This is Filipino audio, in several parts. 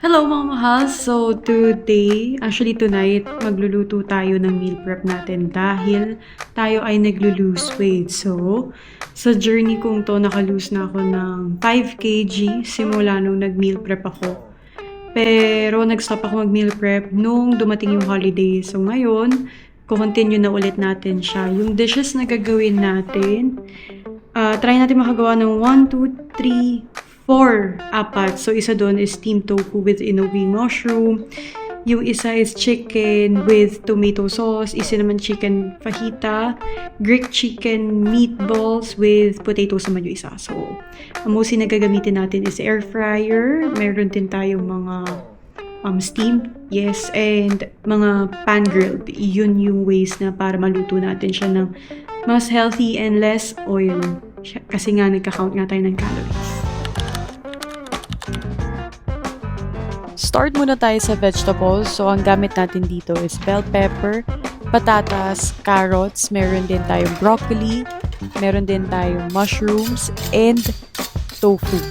Hello mga mahal! So tonight, magluluto tayo ng meal prep natin dahil tayo ay naglo-lose weight. So, sa journey kong to, nakalose na ako ng 5 kg simula nung nag-meal prep ako. Pero nag-stop ako mag-meal prep nung dumating yung holiday. So ngayon, kukontinue na ulit natin siya. Yung dishes na gagawin natin, try natin makagawa ng 1, 2, 3, 4. So, isa doon is steamed tofu with inoue mushroom. Yung isa is chicken with tomato sauce. Isa naman chicken fajita. Greek chicken meatballs with potato naman yung isa. So, ang mostly na gagamitin natin is air fryer. Meron din tayong mga steamed, yes, and mga pan grilled. Yun yung ways na para maluto natin siya ng mas healthy and less oil. Kasi nga nagka-count nga tayo ng calories. Start muna tayo sa vegetables. So, ang gamit natin dito is bell pepper, patatas, carrots, meron din tayong broccoli, meron din tayong mushrooms, and tofu.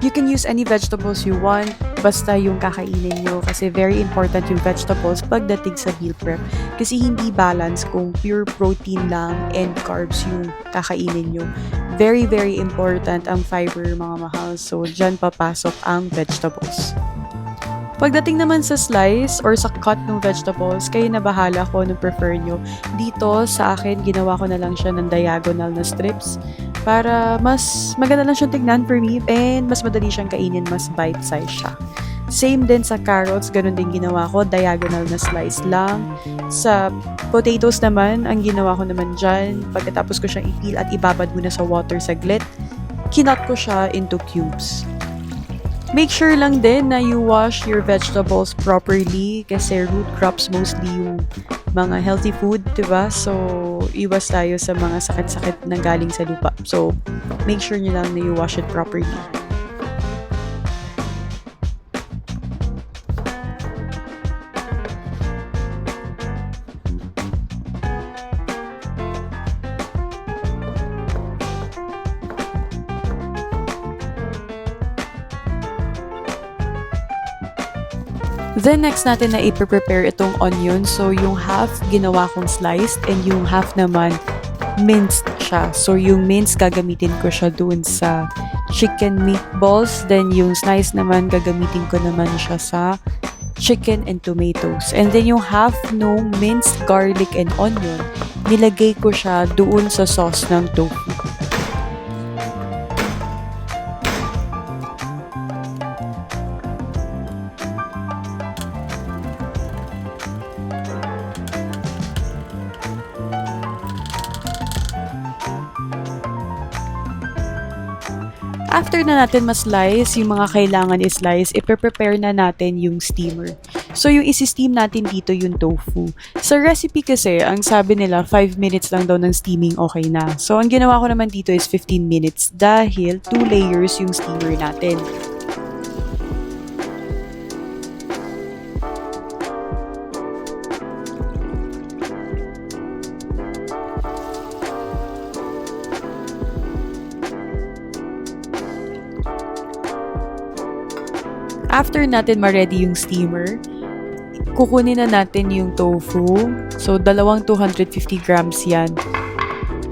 You can use any vegetables you want, basta yung kakainin nyo kasi very important yung vegetables pagdating sa meal prep. Kasi hindi balance kung pure protein lang and carbs yung kakainin nyo. Very, very important ang fiber, mga mahal. So, dyan papasok ang vegetables. Pagdating naman sa slice or sa cut ng vegetables, kayo na bahala kung ano prefer nyo. Dito, sa akin, ginawa ko na lang siya ng diagonal na strips para mas maganda lang siyang tignan for me and mas madali siyang kainin, mas bite-size siya. Same din sa carrots, ganun din ginawa ko, diagonal na slice lang. Sa potatoes naman, ang ginawa ko naman dyan, pagkatapos ko siyang i-peel at ibabad muna sa water saglit, kinut ko siya into cubes. Make sure lang din na you wash your vegetables properly kasi root crops mostly yung mga healthy food, diba? So, iwas tayo sa mga sakit-sakit na galing sa lupa. So, make sure nyo lang na you wash it properly. Then next natin na i-prepare itong onion. So yung half ginawa kong sliced and yung half naman minced siya. So yung minced gagamitin ko siya doon sa chicken meatballs. Then yung sliced naman gagamitin ko naman siya sa chicken and tomatoes. And then yung half no minced garlic and onion, nilagay ko siya doon sa sauce ng tofu. After na natin ma-slice, yung mga kailangan i-slice, i-prepare na natin yung steamer. So, yung isi-steam natin dito yung tofu. Sa recipe kasi, ang sabi nila, 5 minutes lang daw ng steaming okay na. So, ang ginawa ko naman dito is 15 minutes dahil 2 layers yung steamer natin. After natin ma-ready yung steamer, kukunin na natin yung tofu. So, 250 grams yan.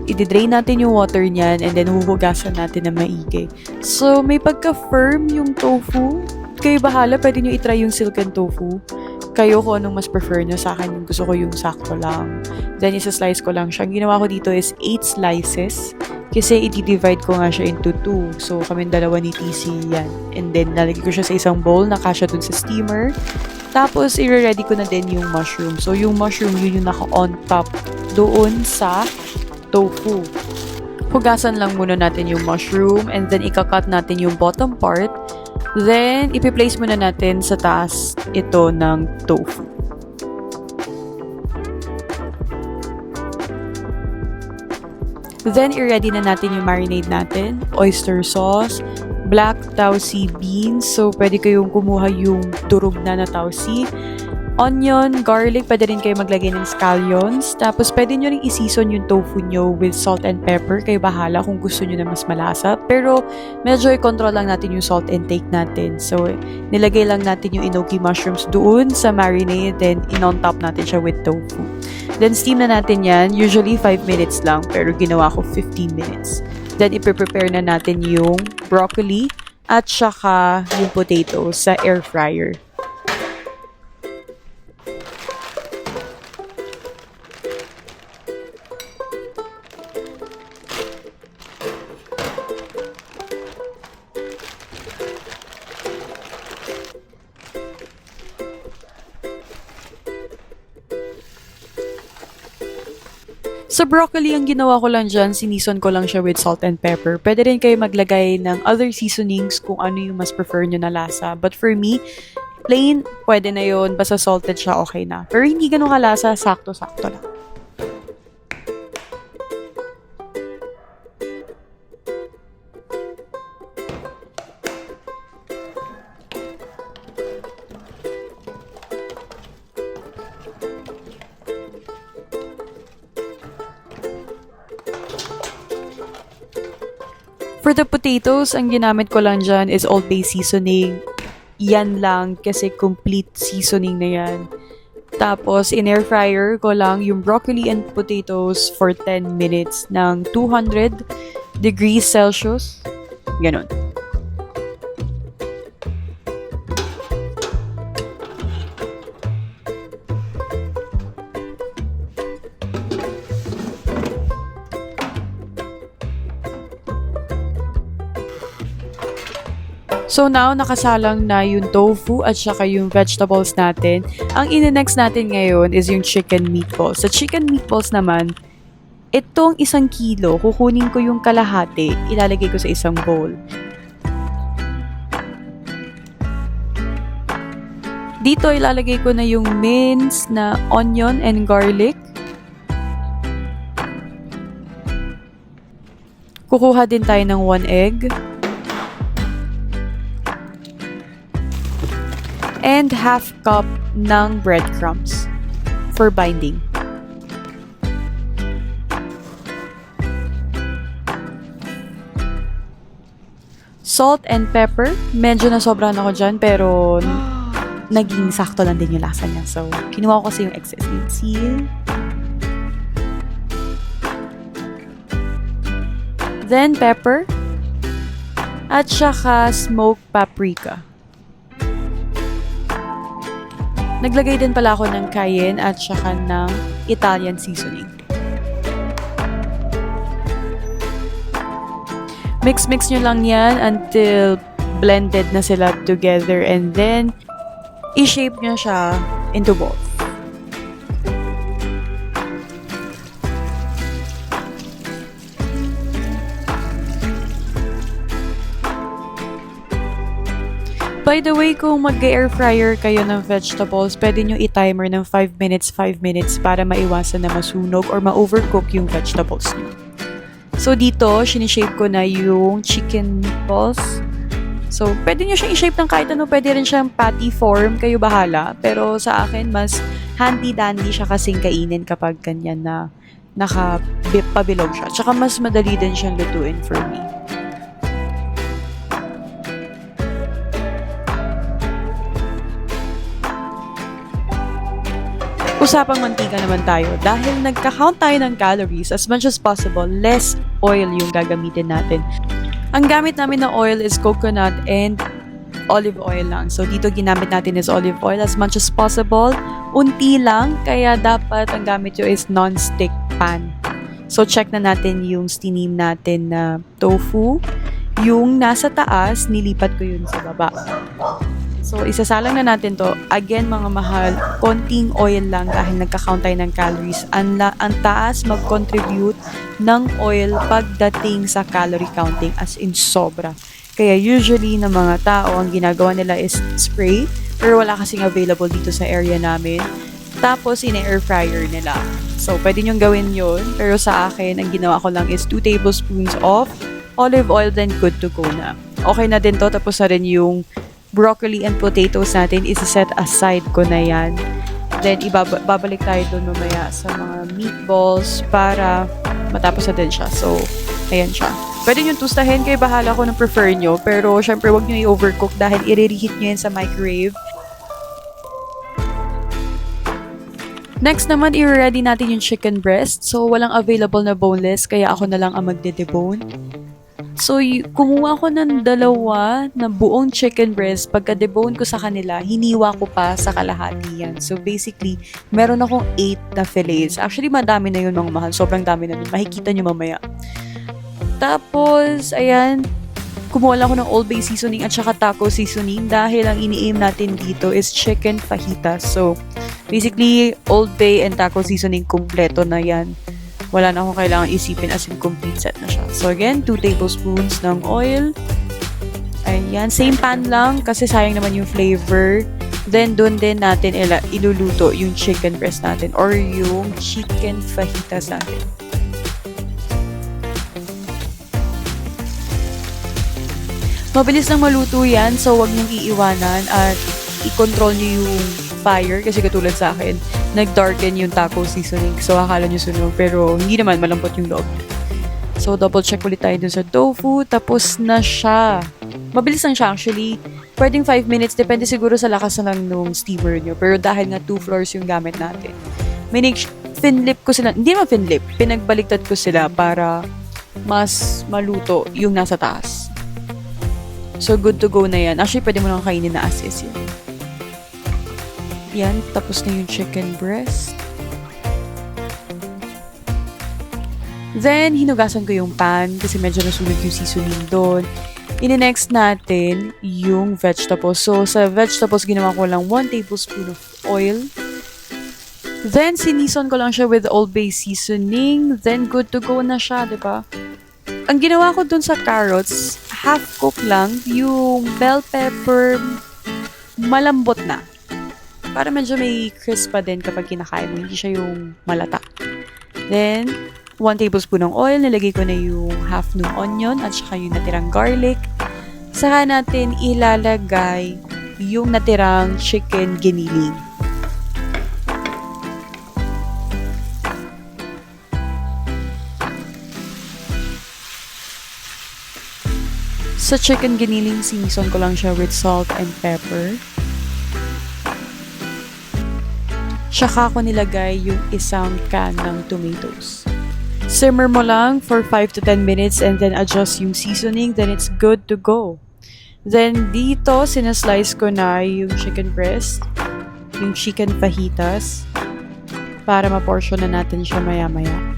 I-drain natin yung water niyan and then huhugasan natin na maigi. So, may pagka-firm yung tofu. Kayo bahala, pwede nyo itry yung silken tofu. Kayo kung anong mas prefer nyo. Sa akin, gusto ko yung sakto lang. Then, isa-slice ko lang siya. Ang ginawa ko dito is 8 slices. Kasi i-divide ko nga siya into 2. So, kami dalawa ni TC yan. And then, nalagay ko siya sa isang bowl na kasya dun sa steamer. Tapos, i-ready ko na din yung mushroom. So, yung mushroom, yun yung naka-on top doon sa tofu. Hugasan lang muna natin yung mushroom. And then, ikakat natin yung bottom part. Then, ipi-place muna natin sa taas ito ng tofu. Then, i-ready na natin yung marinade natin. Oyster sauce, black tausi beans. So, pwede kayong kumuha yung turog na tausi. onion, garlic, pwede rin kayo maglagay ng scallions. Tapos pwede nyo rin i-season yung tofu nyo with salt and pepper. Kayo bahala kung gusto nyo na mas malasa. Pero medyo i-control lang natin yung salt intake natin. So nilagay lang natin yung enoki mushrooms doon sa marinade, then in-on top natin siya with tofu. Then steam na natin yan, usually 5 minutes lang, pero ginawa ko 15 minutes. Then i-prepare na natin yung broccoli at saka yung potato sa air fryer. Sa broccoli, ang ginawa ko lang dyan, sinison ko lang siya with salt and pepper. Pwede rin kayo maglagay ng other seasonings kung ano yung mas prefer nyo na lasa. But for me, plain, pwede na yun. Basta salted siya, okay na. Pero hindi ganun kalasa, sakto-sakto lang. For the potatoes, ang ginamit ko lang dyan is Old Bay seasoning. Yan lang kasi complete seasoning na yan. Tapos, in air fryer ko lang yung broccoli and potatoes for 10 minutes ng 200 degrees Celsius. Ganon. So now, nakasalang na yung tofu at saka yung vegetables natin. Ang ine-next natin ngayon is yung chicken meatballs. Sa chicken meatballs naman, itong 1 kilo, kukunin ko yung kalahati, ilalagay ko sa isang bowl. Dito, ilalagay ko na yung minced na onion and garlic. Kukuha din tayo ng 1 egg. And half cup ng breadcrumbs for binding. Salt and pepper. Medyo nasobrahan ako dyan, pero naging sakto lang din yung lasa niya. So, kinuha ko kasi yung excess. See? Then, pepper. At saka smoked paprika. Naglagay din pala ako ng cayenne at saka ng Italian seasoning. Mix-mix nyo lang yan until blended na sila together, and then i-shape nyo siya into balls. By the way, kung mag-air fryer kayo ng vegetables, pwede nyo i-timer ng 5 minutes para maiwasan na masunog or ma-overcook yung vegetables nyo. So dito, sinishape ko na yung chicken meatballs. So, pwede nyo siyang i-shape ng kahit ano. Pwede rin siyang patty form, kayo bahala. Pero sa akin, mas handy-dandy siya kasing kainin kapag ganyan na nakapabilog siya. Tsaka mas madali din siyang lutuin for me. Usapang mantika naman tayo. Dahil nagka-count tayo ng calories, as much as possible, less oil yung gagamitin natin. Ang gamit namin na oil is coconut and olive oil lang. So, dito ginamit natin is olive oil as much as possible. Unti lang, kaya dapat ang gamit nyo is non-stick pan. So, check na natin yung stinim natin na tofu. Yung nasa taas, nilipat ko yun sa baba. So, isasalang na natin to. Again, mga mahal, konting oil lang dahil nagka-count tayo ng calories. Ang taas mag-contribute ng oil pagdating sa calorie counting, as in sobra. Kaya usually ng mga tao, ang ginagawa nila is spray, pero wala kasing available dito sa area namin. Tapos, in-air fryer nila. So, pwede nyong gawin yun. Pero sa akin, ang ginawa ko lang is 2 tablespoons of olive oil, then good to go na. Okay na din to. Tapos na rin yung broccoli and potatoes natin, isa-set aside ko na yan. Then, babalik tayo doon mamaya sa mga meatballs para matapos na din siya. So, ayan siya. Pwede nyo tustahin, kayo bahala kung anong prefer nyo. Pero, syempre, wag nyo i-overcook dahil i-reheat nyo yan sa microwave. Next naman, i-ready natin yung chicken breast. So, walang available na boneless, kaya ako na lang ang magde-debone. So, kumuha ko ng 2 na buong chicken breast. Pagka-debone ko sa kanila, hiniwa ko pa sa kalahati yan. So, basically, meron akong 8 na fillets. Actually, madami na yun mga mahal. Sobrang dami na yun. Makikita nyo mamaya. Tapos, ayan, kumuha lang ako ng Old Bay seasoning at saka taco seasoning dahil ang ini-aim natin dito is chicken fajitas. So, basically, Old Bay and taco seasoning kompleto na yan. Wala na akong kailangan isipin as in complete set na siya. So, again, 2 tablespoons ng oil. Ayan, same pan lang kasi sayang naman yung flavor. Then, doon din natin iluluto yung chicken breast natin or yung chicken fajitas natin. Mabilis lang maluto yan, so wag niyong iiwanan at i-control niyo yung fire kasi katulad sa akin, nag-darken yung taco seasoning. So, akala niyo sunog, pero hindi naman, malambot yung loob. So, double check ulit tayo dun sa tofu, tapos na siya. Mabilis lang siya actually. Pwedeng 5 minutes, depende siguro sa lakas na lang nung steamer niyo. Pero dahil nga 2 floors yung gamit natin, finlip ko sila, hindi naman finlip, pinagbaliktad ko sila para mas maluto yung nasa taas. So, good to go na yan. Actually, pwede mo lang kainin na as is yan. Yan, tapos na yung chicken breast. Then, hinugasan ko yung pan kasi medyo nasunog yung seasoning doon. Ine-next natin yung vegetables. So, sa vegetables, ginawa ko lang 1 tablespoon of oil. Then, sinison ko lang siya with Old Bay seasoning. Then, good to go na siya, di ba? Ang ginawa ko dun sa carrots, half cook lang, yung bell pepper, malambot na. Para medyo may crisp pa din kapag kinakain mo, hindi siya yung malata. Then, 1 tablespoon ng oil, nilagay ko na yung half ng onion at saka yung natirang garlic. Saka natin ilalagay yung natirang chicken giniling. Sa chicken giniling, sinison ko lang siya with salt and pepper. Tsaka ko nilagay yung isang can ng tomatoes. Simmer mo lang for 5 to 10 minutes and then adjust yung seasoning, then it's good to go. Then dito, sinaslice ko na yung chicken breast, yung chicken fajitas, para ma-portion na natin siya maya-maya.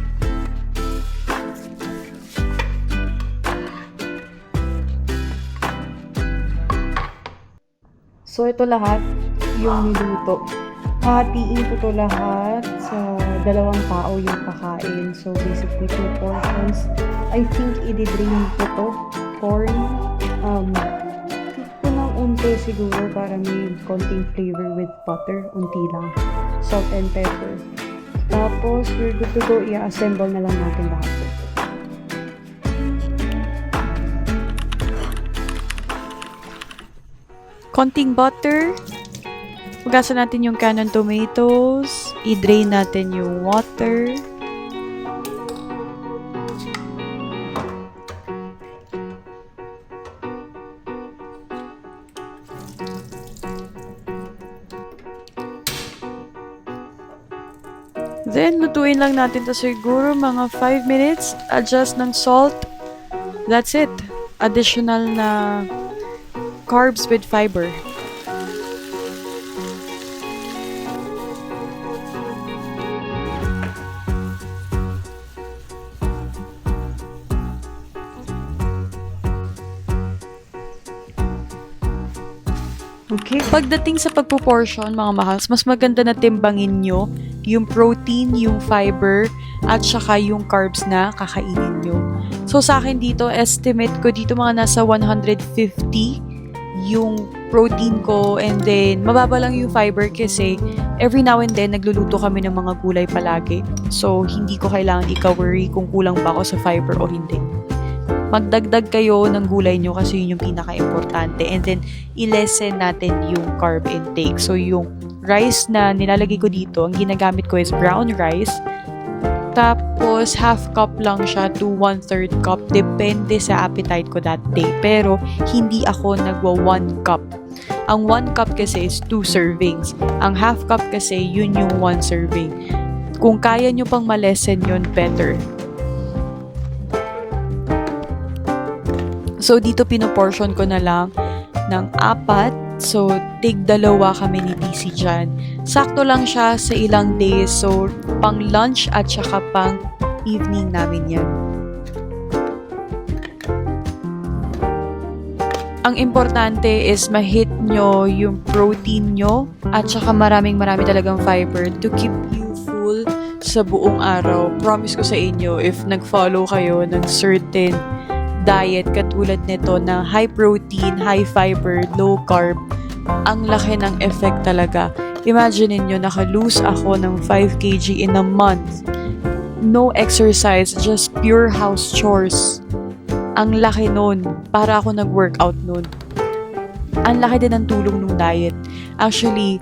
So, ito lahat yung niluto. Hahatiin ko to lahat sa 2 tao yung kakain. So, basically 2 portions. I think i-drain ko to. Corn. Hit ko ng unti siguro para may konting flavor with butter. Unti lang. Salt and pepper. Tapos, we're good to go. I-assemble na lang natin lahat. Konting butter. Hugasan natin yung can ng tomatoes. I-drain natin yung water. Then, lutuin lang natin to siguro mga 5 minutes. Adjust ng salt. That's it. Additional na carbs with fiber. Okay. Pagdating sa pagpo-portion, mga mahals, mas maganda na timbangin nyo yung protein, yung fiber, at saka yung carbs na kakainin nyo. So, sa akin dito, estimate ko dito mga nasa 150 yung protein ko, and then mababa lang yung fiber kasi every now and then nagluluto kami ng mga gulay palagi. So, hindi ko kailangan i-worry kung kulang ba ako sa fiber o hindi. magdagdag kayo ng gulay nyo kasi yun yung pinaka-importante. And then, i-lessen natin yung carb intake. So, yung rice na nilalagay ko dito, ang ginagamit ko is brown rice. Tapos, half cup lang siya to 1/3 cup. Depende sa appetite ko that day. Pero, hindi ako nagwa 1 cup. Ang 1 cup kasi is 2 servings. Ang half cup kasi, yun yung 1 serving. Kung kaya nyo pang malesen yun, better. So, dito pinoportion ko na lang ng 4. So, tig-2 kami ni TC dyan. Sakto lang siya sa ilang days. So, pang lunch at saka pang evening namin yan. Ang importante is ma-hit nyo yung protein nyo at saka marami talagang fiber to keep you full sa buong araw. Promise ko sa inyo, if nag-follow kayo ng certain diet katulad nito na high protein, high fiber, low carb, ang laki ng effect talaga. Imagine niyo naka-lose ako ng 5 kg in a month. No exercise, just pure house chores. Ang laki nun. Para ako nag-workout nun. Ang laki din ng tulong ng diet. Actually,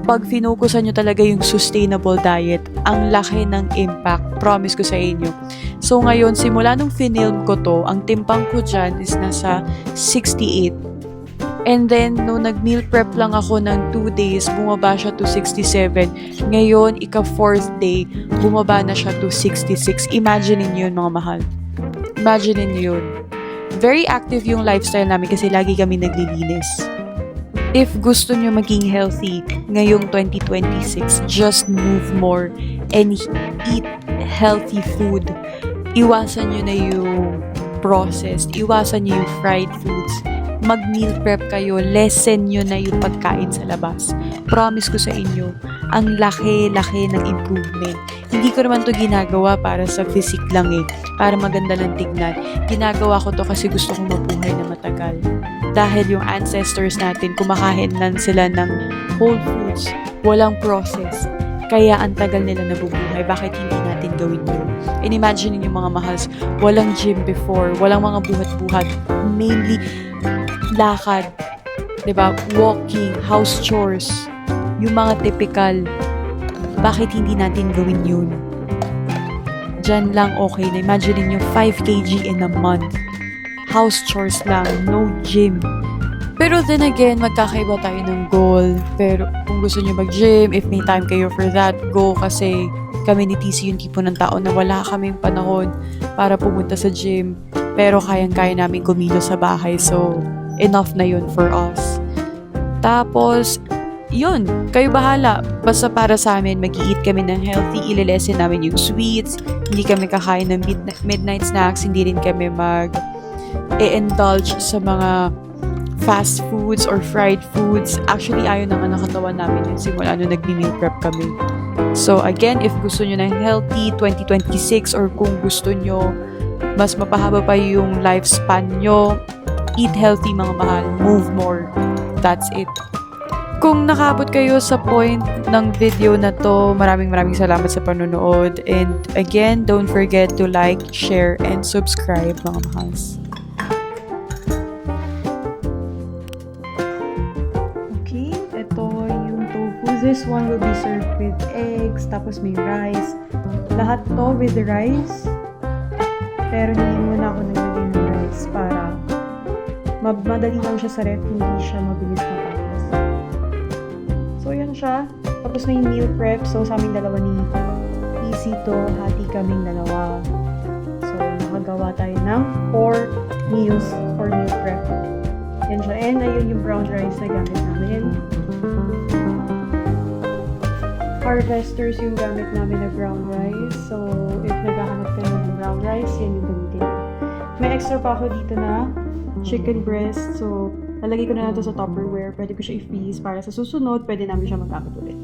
pag finokusan nyo talaga yung sustainable diet, ang laki ng impact. Promise ko sa inyo. So ngayon, simula nung finilm ko to, ang timpang ko dyan is nasa 68. And then, nung nag-meal prep lang ako ng 2 days, bumaba siya to 67. Ngayon, ika-4th day, bumaba na siya to 66. Imagine niyo yun, mga mahal. Imagine niyo yun. Very active yung lifestyle namin kasi lagi kami naglilinis. If gusto nyo maging healthy ngayong 2026, just move more and eat healthy food. Iwasan nyo na yung processed, iwasan nyo yung fried foods. Mag-meal prep kayo, lessen nyo na yung pagkain sa labas. Promise ko sa inyo, ang laki-laki ng improvement. Hindi ko naman to ginagawa para sa physique lang para maganda lang tignan. Ginagawa ko to kasi gusto kong mabuhay na matagal. Dahil yung ancestors natin, kumakain lang sila ng whole foods, walang process. Kaya ang tagal nila nabubuhay. Bakit hindi natin gawin yun? And imagine niyo mga mahals, walang gym before, walang mga buhat-buhat. Mainly, lakad, 'di ba? Walking, house chores, yung mga typical. Bakit hindi natin gawin yun? Diyan lang okay na. Imagine niyo 5 kg in a month. House chores lang, no gym. Pero then again, magkakaiba tayo ng goal. Pero kung gusto niyo mag-gym, if may time kayo for that, go kasi kami ni TC yung tipo ng tao na wala kaming panahon para pumunta sa gym. Pero kayang-kaya namin kumilos sa bahay. So, enough na yun for us. Tapos, yun, kayo bahala. Basta para sa amin, mag-i-eat kami ng healthy, ililesen namin yung sweets, hindi kami kakain ng midnight snacks, hindi rin kami mag-indulge sa mga fast foods or fried foods. Actually, ayaw na nga ng katawan namin yun simula nung nag-meal prep kami. So, again, if gusto nyo ng healthy 2026 or kung gusto nyo mas mapahaba pa yung lifespan nyo, eat healthy mga mahal, move more. That's it. Kung nakabot kayo sa point ng video na to, maraming salamat sa panonood. And again, don't forget to like, share, and subscribe mga mahals. Okay, ito yung tofu. This one will be served with eggs, tapos may rice. Lahat to with rice. Pero hindi muna ako naglagay ng rice para madali lang siya sa ref, hindi siya mabilis matapos. So, yan siya. Tapos na yung meal prep. So, sa aming dalawa ni easy to. Hati kaming dalawa. So, nakagawa tayo ng 4 meals for meal prep. Yan siya. And ayun yung brown rice na gamit namin. Harvesters yung gamit namin na brown rice. So, if naghahanap kayo ng brown rice, yan yung gamitin. May extra pa ako dito na chicken breast. So, lalagay ko na lang ito sa Tupperware. Pwede ko siya i-freeze para sa susunod, pwede namin siya magamit ulit.